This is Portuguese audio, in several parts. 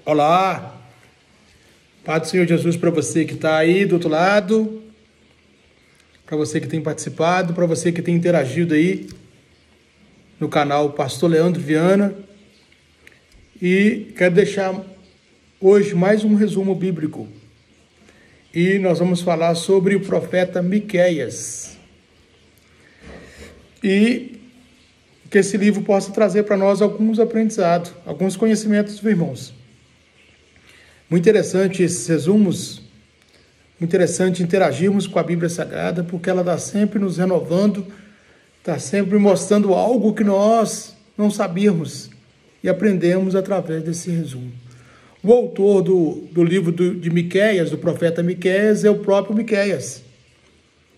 Olá, Pai do Senhor Jesus para você que está aí do outro lado, para você que tem participado, para você que tem interagido aí no canal Pastor Leandro Viana. E quero deixar hoje mais um resumo bíblico. E nós vamos falar sobre o profeta Miqueias. E que esse livro possa trazer para nós alguns aprendizados, alguns conhecimentos, meus irmãos. Muito interessante esses resumos, muito interessante interagirmos com a Bíblia Sagrada, porque ela está sempre nos renovando, está sempre mostrando algo que nós não sabíamos e aprendemos através desse resumo. O autor do livro de Miqueias, do profeta Miqueias, é o próprio Miqueias.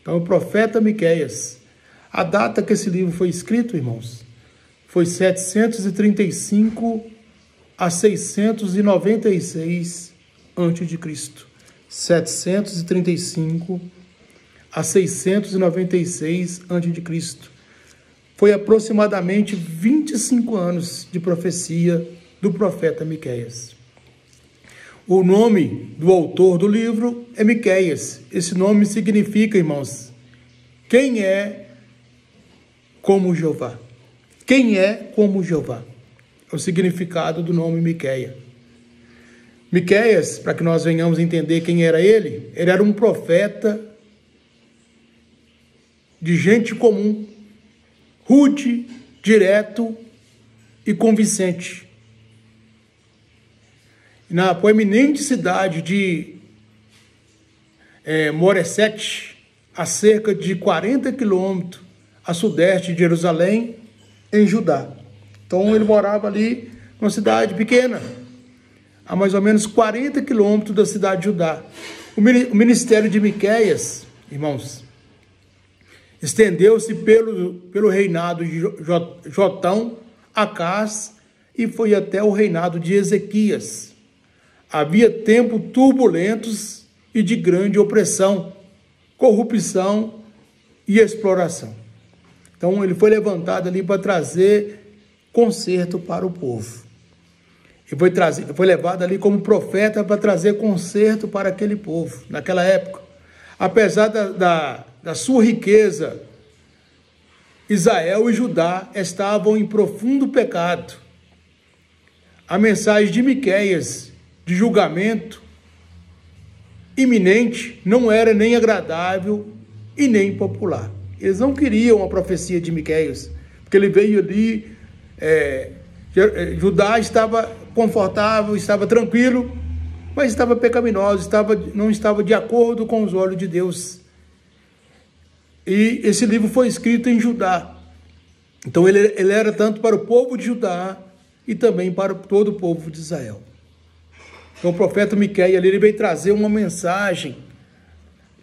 Então, o profeta Miqueias. A data que esse livro foi escrito, irmãos, foi 735 a 696 a.C. 735 a 696 a.C. Foi aproximadamente 25 anos de profecia do profeta Miqueias. O nome do autor do livro é Miqueias. Esse nome significa, irmãos, quem é como Jeová. Quem é como Jeová? É o significado do nome Miqueias. Miqueias, para que nós venhamos entender quem era ele era um profeta de gente comum, rude, direto e convincente. Na proeminente cidade de Moresete, a cerca de 40 quilômetros a sudeste de Jerusalém, em Judá. Então ele morava ali numa cidade pequena, a mais ou menos 40 quilômetros da cidade de Judá. O ministério de Miqueias, irmãos, estendeu-se pelo reinado de Jotão, Acás, e foi até o reinado de Ezequias. Havia tempos turbulentos e de grande opressão, corrupção e exploração. Então ele foi levantado ali para trazer conserto para o povo. E foi levado ali como profeta para trazer conserto para aquele povo, naquela época. Apesar da sua riqueza, Israel e Judá estavam em profundo pecado. A mensagem de Miqueias, de julgamento iminente, não era nem agradável e nem popular. Eles não queriam a profecia de Miqueias, porque ele veio ali, Judá estava confortável, estava tranquilo, mas estava pecaminoso, não estava de acordo com os olhos de Deus. E esse livro foi escrito em Judá. Então ele era tanto para o povo de Judá e também para todo o povo de Israel. Então o profeta Miqueias ele veio trazer uma mensagem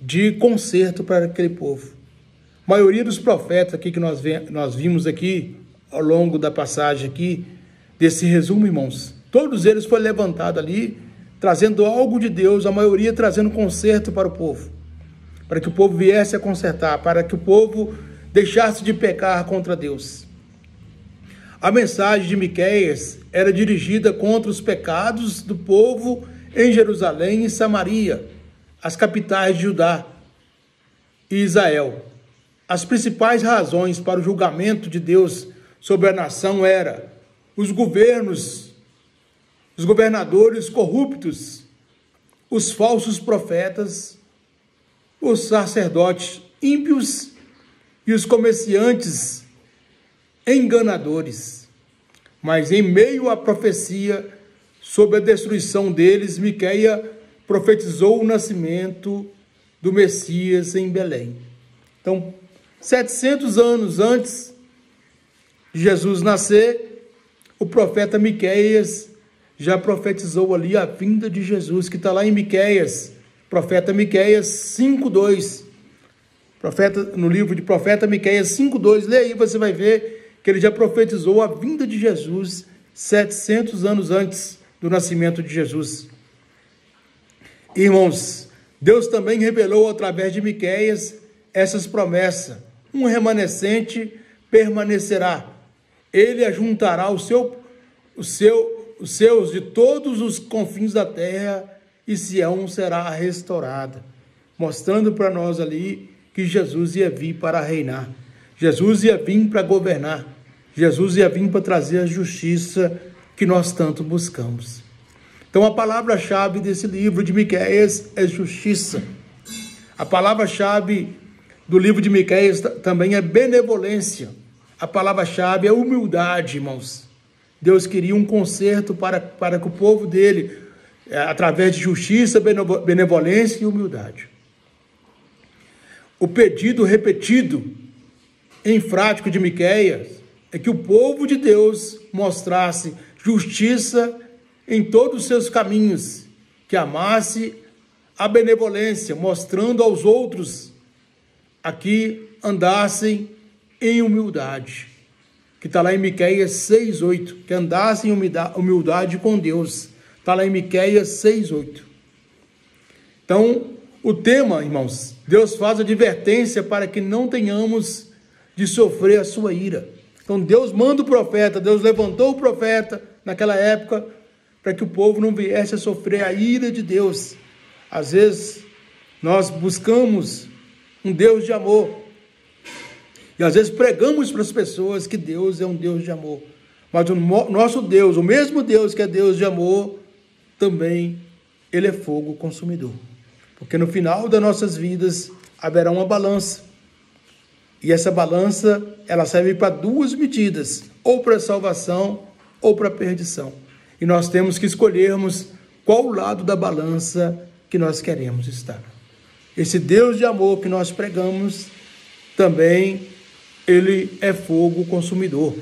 de conserto para aquele povo. A maioria dos profetas aqui que nós vimos aqui, ao longo da passagem aqui, desse resumo, irmãos, todos eles foram levantados ali, trazendo algo de Deus, a maioria trazendo conserto para o povo, para que o povo viesse a consertar, para que o povo deixasse de pecar contra Deus. A mensagem de Miqueias era dirigida contra os pecados do povo em Jerusalém e Samaria, as capitais de Judá e Israel. As principais razões para o julgamento de Deus sobre a nação eram os governadores corruptos, os falsos profetas, os sacerdotes ímpios e os comerciantes enganadores. Mas em meio à profecia sobre a destruição deles, Miqueias profetizou o nascimento do Messias em Belém. Então, 700 anos antes de Jesus nascer, o profeta Miqueias já profetizou ali a vinda de Jesus, que está lá em Miqueias, profeta Miqueias 5:2. No livro de profeta Miqueias 5:2, lê aí, você vai ver que ele já profetizou a vinda de Jesus 700 anos antes do nascimento de Jesus. Irmãos, Deus também revelou através de Miqueias essas promessas. Um remanescente permanecerá. Ele ajuntará o seu seus de todos os confins da terra, e Sião será restaurada, mostrando para nós ali que Jesus ia vir para reinar, Jesus ia vir para governar, Jesus ia vir para trazer a justiça que nós tanto buscamos. Então a palavra-chave desse livro de Miqueias é justiça. A palavra-chave do livro de Miqueias também é benevolência. A palavra-chave é humildade, irmãos. Deus queria um conserto para que o povo dele, através de justiça, benevolência e humildade. O pedido repetido, enfático de Miqueias é que o povo de Deus mostrasse justiça em todos os seus caminhos, que amasse a benevolência, mostrando aos outros a que andassem em humildade, que está lá em Miqueias 6:8, que andassem em humildade com Deus, está lá em Miqueias 6:8. Então, o tema, irmãos, Deus faz advertência para que não tenhamos de sofrer a sua ira. Então, Deus manda o profeta, Deus levantou o profeta naquela época para que o povo não viesse a sofrer a ira de Deus. Às vezes, nós buscamos um Deus de amor, e às vezes pregamos para as pessoas que Deus é um Deus de amor, mas o nosso Deus, o mesmo Deus que é Deus de amor, também Ele é fogo consumidor, porque no final das nossas vidas haverá uma balança, e essa balança, ela serve para duas medidas, ou para a salvação, ou para a perdição, e nós temos que escolhermos qual lado da balança que nós queremos estar. Esse Deus de amor que nós pregamos, também Ele é fogo consumidor.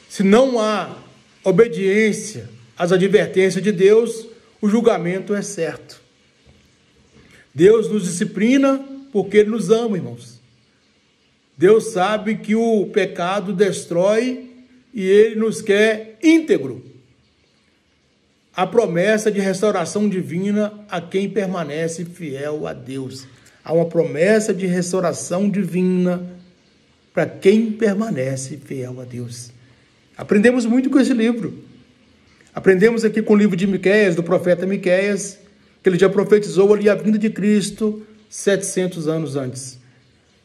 Se não há obediência às advertências de Deus, o julgamento é certo. Deus nos disciplina porque Ele nos ama, irmãos. Deus sabe que o pecado destrói e Ele nos quer íntegro. A promessa de restauração divina a quem permanece fiel a Deus. Há uma promessa de restauração divina para quem permanece fiel a Deus. Aprendemos muito com esse livro. Aprendemos aqui com o livro de Miqueias, do profeta Miqueias, que ele já profetizou ali a vinda de Cristo 700 anos antes.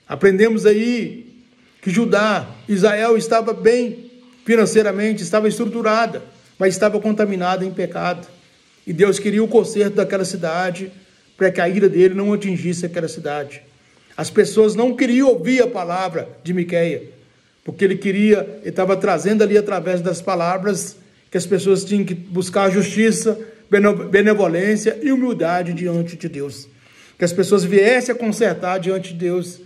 Aprendemos aí que Israel estava bem financeiramente, estava estruturada, mas estava contaminada em pecado. E Deus queria o conserto daquela cidade, para que a ira dele não atingisse aquela cidade. As pessoas não queriam ouvir a palavra de Miqueias, porque ele estava trazendo ali através das palavras que as pessoas tinham que buscar justiça, benevolência e humildade diante de Deus. Que as pessoas viessem a consertar diante de Deus,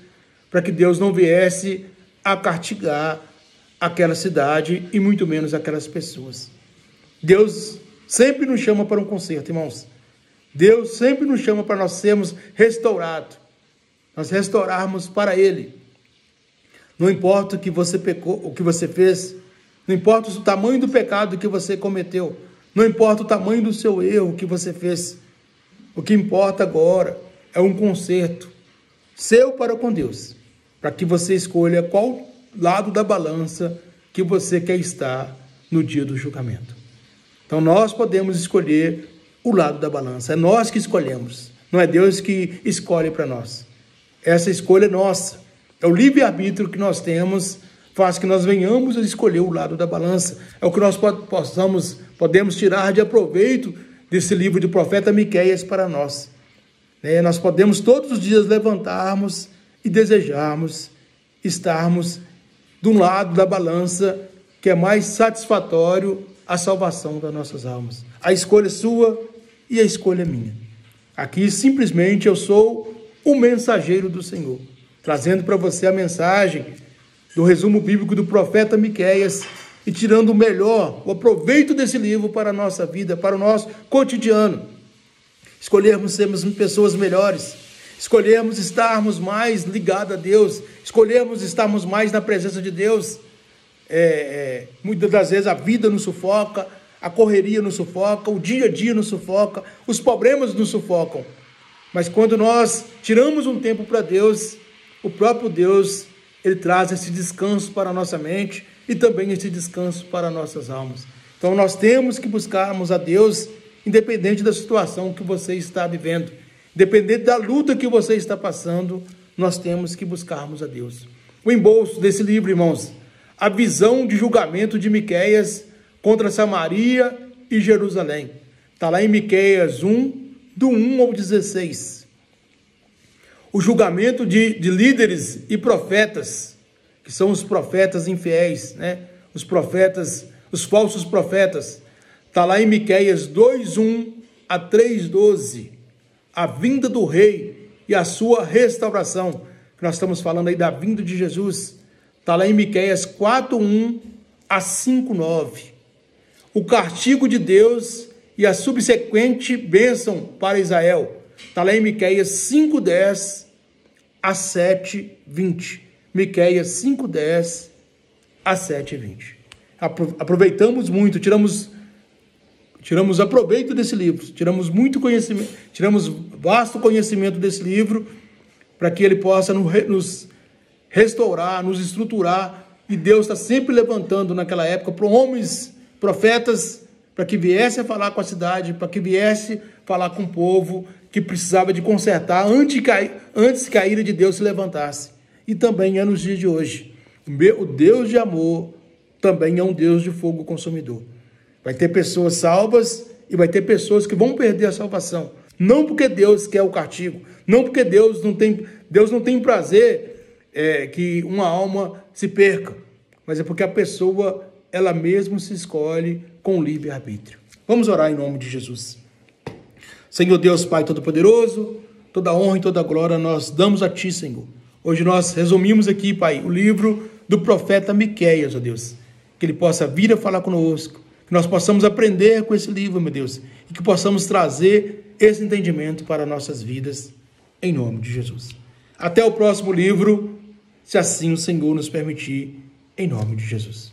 para que Deus não viesse a castigar aquela cidade e muito menos aquelas pessoas. Deus sempre nos chama para um conserto, irmãos. Deus sempre nos chama para nós sermos restaurados, nós restaurarmos para Ele. Não importa o que você pecou, o que você fez, não importa o tamanho do pecado que você cometeu, não importa o tamanho do seu erro que você fez, o que importa agora é um conserto seu para com Deus, para que você escolha qual lado da balança que você quer estar no dia do julgamento. Então nós podemos escolher o lado da balança, é nós que escolhemos, não é Deus que escolhe para nós. Essa escolha é nossa, é o livre-arbítrio que nós temos, faz que nós venhamos a escolher o lado da balança, é o que nós podemos tirar de aproveito desse livro do profeta Miqueias para nós. Nós podemos todos os dias levantarmos e desejarmos estarmos de um lado da balança que é mais satisfatório a salvação das nossas almas. A escolha é sua e a escolha é minha. Aqui simplesmente eu sou o mensageiro do Senhor, trazendo para você a mensagem do resumo bíblico do profeta Miqueias e tirando o melhor, o aproveito desse livro para a nossa vida, para o nosso cotidiano. Escolhermos sermos pessoas melhores, escolhermos estarmos mais ligados a Deus, escolhermos estarmos mais na presença de Deus. Muitas das vezes a vida nos sufoca, a correria nos sufoca, o dia a dia nos sufoca, os problemas nos sufocam. Mas quando nós tiramos um tempo para Deus, o próprio Deus, Ele traz esse descanso para a nossa mente e também esse descanso para nossas almas. Então nós temos que buscarmos a Deus, independente da situação que você está vivendo, independente da luta que você está passando, nós temos que buscarmos a Deus. O embolso desse livro, irmãos, a visão de julgamento de Miqueias contra Samaria e Jerusalém. Está lá em Miqueias 1, do 1 ao 16. O julgamento de líderes e profetas, que são os profetas infiéis, né? Os profetas, os falsos profetas. Está lá em Miqueias 2, 1 a 3, 12. A vinda do rei e a sua restauração. Nós estamos falando aí da vinda de Jesus. Está lá em Miqueias 4, 1 a 5, 9. O castigo de Deus e a subsequente bênção para Israel. Está lá em Miqueias 5, 10 a 7, 20. Miqueias 5, 10 a 7, 20. Aproveitamos muito, tiramos aproveito desse livro, tiramos muito conhecimento, tiramos vasto conhecimento desse livro, para que ele possa nos restaurar, nos estruturar, e Deus está sempre levantando naquela época para homens, profetas, para que viesse a falar com a cidade, para que viesse falar com o povo que precisava de consertar antes que a ira de Deus se levantasse. E também é nos dias de hoje. O Deus de amor também é um Deus de fogo consumidor. Vai ter pessoas salvas e vai ter pessoas que vão perder a salvação. Não porque Deus quer o castigo, não porque Deus não tem prazer que uma alma se perca, mas é porque a pessoa, ela mesma se escolhe com livre-arbítrio. Vamos orar em nome de Jesus. Senhor Deus, Pai Todo-Poderoso, toda honra e toda glória nós damos a Ti, Senhor. Hoje nós resumimos aqui, Pai, o livro do profeta Miqueias, ó Deus, que ele possa vir a falar conosco, que nós possamos aprender com esse livro, meu Deus, e que possamos trazer esse entendimento para nossas vidas, em nome de Jesus. Até o próximo livro, se assim o Senhor nos permitir, em nome de Jesus.